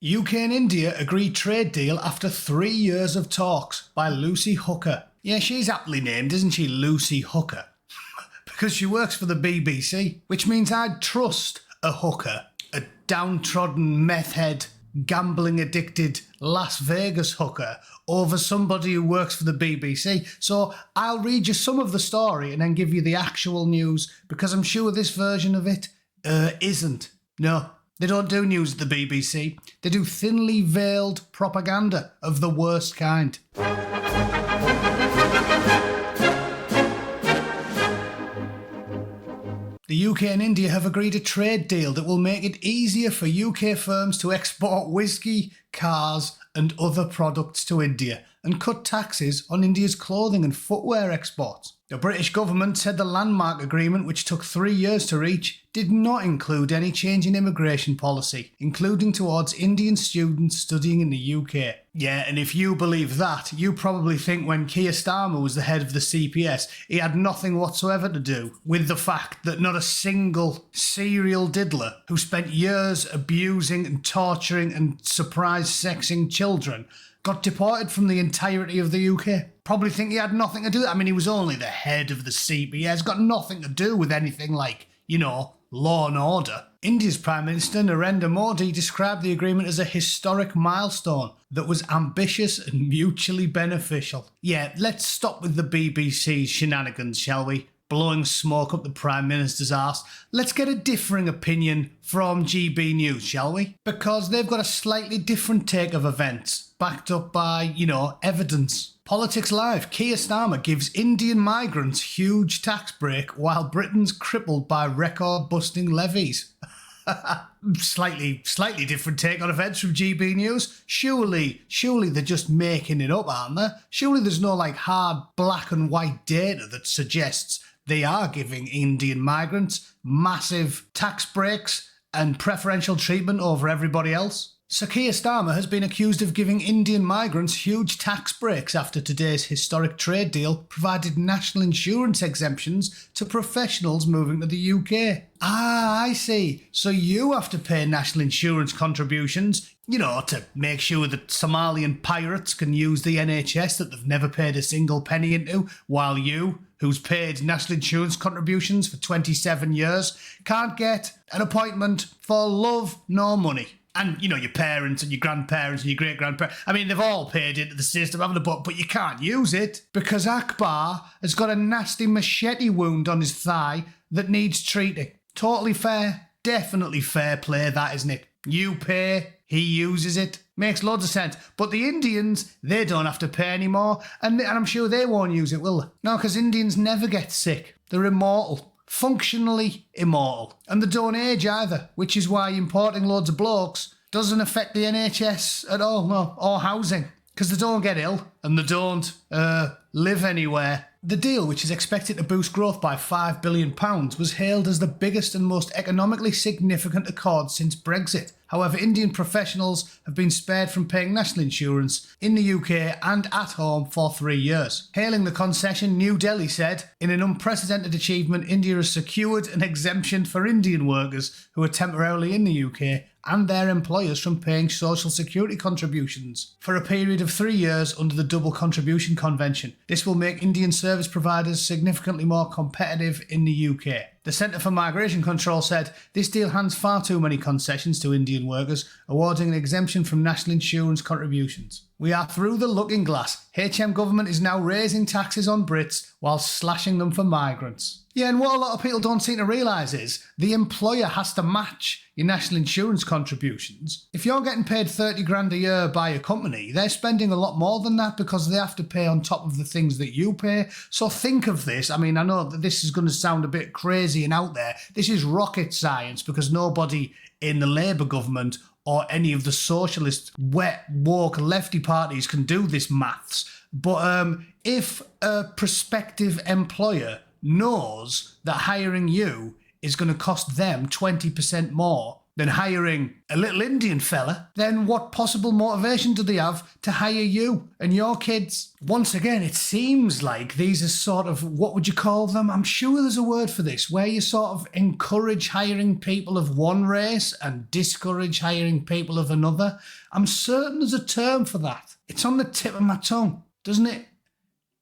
UK and India agree trade deal after 3 years of talks, by Lucy Hooker. Yeah, she's aptly named, isn't she, Lucy Hooker? Because she works for the BBC, which means I'd trust a hooker, a downtrodden meth head, gambling addicted Las Vegas hooker, over somebody who works for the BBC. So I'll read you some of the story and then give you the actual news, because I'm sure this version of it isn't. No. They don't do news at the BBC. They do thinly veiled propaganda of the worst kind. The UK and India have agreed a trade deal that will make it easier for UK firms to export whiskey, cars and other products to India and cut taxes on India's clothing and footwear exports. The British government said the landmark agreement, which took 3 years to reach, did not include any change in immigration policy, including towards Indian students studying in the UK. Yeah, and if you believe that, you probably think when Keir Starmer was the head of the CPS, he had nothing whatsoever to do with the fact that not a single serial diddler who spent years abusing and torturing and surprise sexing children got deported from the entirety of the UK. Probably think he had nothing to do with it. I mean, he was only the head of the CPS, got nothing to do with anything like, law and order. India's Prime Minister Narendra Modi described the agreement as a historic milestone that was ambitious and mutually beneficial. Yeah, let's stop with the BBC's shenanigans, shall we? Blowing smoke up the Prime Minister's arse. Let's get a differing opinion from GB News, shall we? Because they've got a slightly different take of events, backed up by, evidence. Politics Live, Keir Starmer gives Indian migrants huge tax break while Britain's crippled by record-busting levies. Slightly different take on events from GB News. Surely they're just making it up, aren't they? Surely there's no hard black and white data that suggests they are giving Indian migrants massive tax breaks and preferential treatment over everybody else. Sir Keir Starmer has been accused of giving Indian migrants huge tax breaks after today's historic trade deal provided national insurance exemptions to professionals moving to the UK. Ah, I see. So you have to pay national insurance contributions, to make sure that Somalian pirates can use the NHS that they've never paid a single penny into, while you, who's paid national insurance contributions for 27 years, can't get an appointment for love nor money. And, your parents and your grandparents and your great-grandparents, I mean, they've all paid into the system, haven't they? But you can't use it because Akbar has got a nasty machete wound on his thigh that needs treating. Totally fair. Definitely fair play, that, isn't it? You pay, he uses it. Makes loads of sense. But the Indians, they don't have to pay anymore. And I'm sure they won't use it, will they? No, because Indians never get sick. They're immortal. Functionally immortal. And they don't age either, which is why importing loads of blokes doesn't affect the NHS at all, no, or housing, because they don't get ill and they don't live anywhere. The deal, which is expected to boost growth by £5 billion, was hailed as the biggest and most economically significant accord since Brexit. However, Indian professionals have been spared from paying national insurance in the UK and at home for 3 years. Hailing the concession, New Delhi said, in an unprecedented achievement, India has secured an exemption for Indian workers who are temporarily in the UK and their employers from paying social security contributions for a period of 3 years under the Double Contribution Convention. This will make Indian service providers significantly more competitive in the UK. The Centre for Migration Control said, this deal hands far too many concessions to Indian workers, awarding an exemption from national insurance contributions. We are through the looking glass. HM government is now raising taxes on Brits while slashing them for migrants. Yeah, and what a lot of people don't seem to realise is the employer has to match your national insurance contributions. If you're getting paid 30 grand a year by a company, they're spending a lot more than that because they have to pay on top of the things that you pay. So think of this. I mean, I know that this is going to sound a bit crazy and out there. This is rocket science because nobody in the Labour government or any of the socialist, wet, woke, lefty parties can do this maths. But if a prospective employer knows that hiring you is going to cost them 20% more than hiring a little Indian fella, then what possible motivation do they have to hire you and your kids? Once again, it seems like these are sort of, what would you call them? I'm sure there's a word for this, where you sort of encourage hiring people of one race and discourage hiring people of another. I'm certain there's a term for that. It's on the tip of my tongue, doesn't it?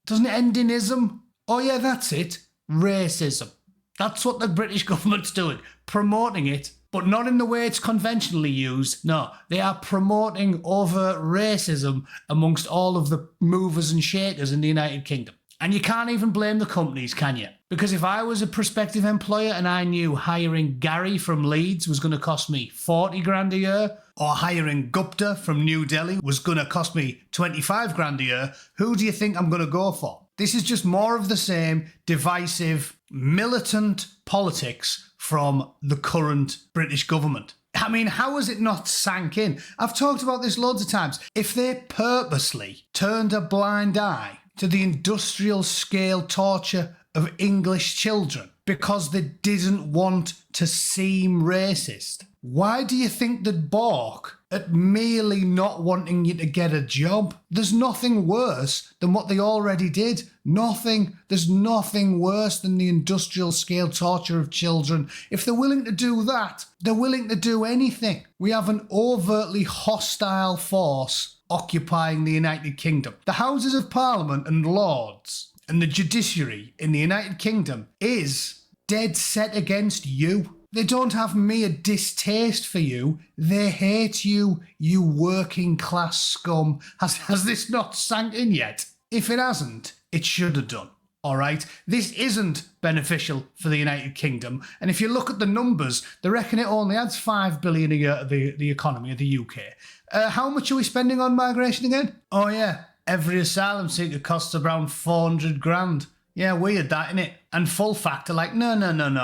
Doesn't it end in ism? Oh yeah, that's it. Racism. That's what the British government's doing. Promoting it, but not in the way it's conventionally used. No, they are promoting overt racism amongst all of the movers and shakers in the United Kingdom. And you can't even blame the companies, can you? Because if I was a prospective employer and I knew hiring Gary from Leeds was going to cost me 40 grand a year, or hiring Gupta from New Delhi was going to cost me 25 grand a year, who do you think I'm going to go for? This is just more of the same divisive, militant politics from the current British government. I mean, how has it not sank in? I've talked about this loads of times. If they purposely turned a blind eye to the industrial scale torture of English children because they didn't want to seem racist, why do you think they'd balk at merely not wanting you to get a job? There's nothing worse than what they already did. Nothing. There's nothing worse than the industrial scale torture of children. If they're willing to do that, they're willing to do anything. We have an overtly hostile force occupying the United Kingdom. The Houses of Parliament and Lords and the judiciary in the United Kingdom is dead set against you. They don't have mere distaste for you. They hate you, you working class scum. Has this not sank in yet? If it hasn't, it should have done. All right? This isn't beneficial for the United Kingdom. And if you look at the numbers, they reckon it only adds 5 billion a year to the economy of the UK. How much are we spending on migration again? Oh, yeah. Every asylum seeker costs around 400 grand. Yeah, weird that, innit? And full fact are like, no,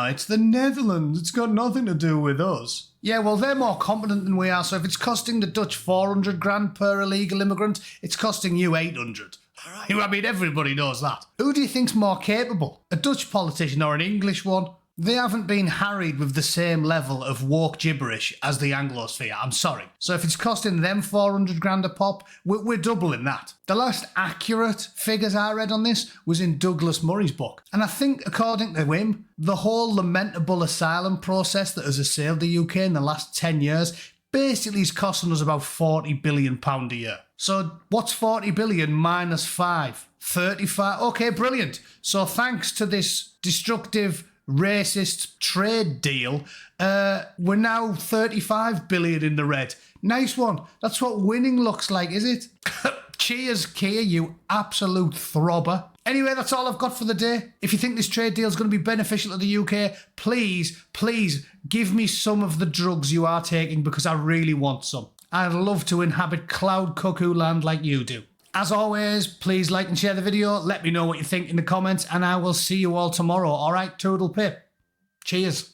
it's the Netherlands. It's got nothing to do with us. Yeah, well, they're more competent than we are, so if it's costing the Dutch 400 grand per illegal immigrant, it's costing you 800. All right? I mean, everybody knows that. Who do you think's more capable? A Dutch politician or an English one? They haven't been harried with the same level of woke gibberish as the Anglosphere, I'm sorry. So if it's costing them 400 grand a pop, we're doubling that. The last accurate figures I read on this was in Douglas Murray's book. And I think, according to him, the whole lamentable asylum process that has assailed the UK in the last 10 years basically is costing us about £40 billion a year. So what's 40 billion minus 5? 35? Okay, brilliant. So thanks to this destructive racist trade deal, we're now 35 billion in the red. Nice one. That's what winning looks like, is it? Cheers, Keir, you absolute throbber. Anyway, that's all I've got for the day. If you think this trade deal is going to be beneficial to the UK, please give me some of the drugs you are taking, because I really want some. I'd love to inhabit cloud cuckoo land like you do. As always, please like and share the video. Let me know what you think in the comments, and I will see you all tomorrow. All right, toodle pip. Cheers.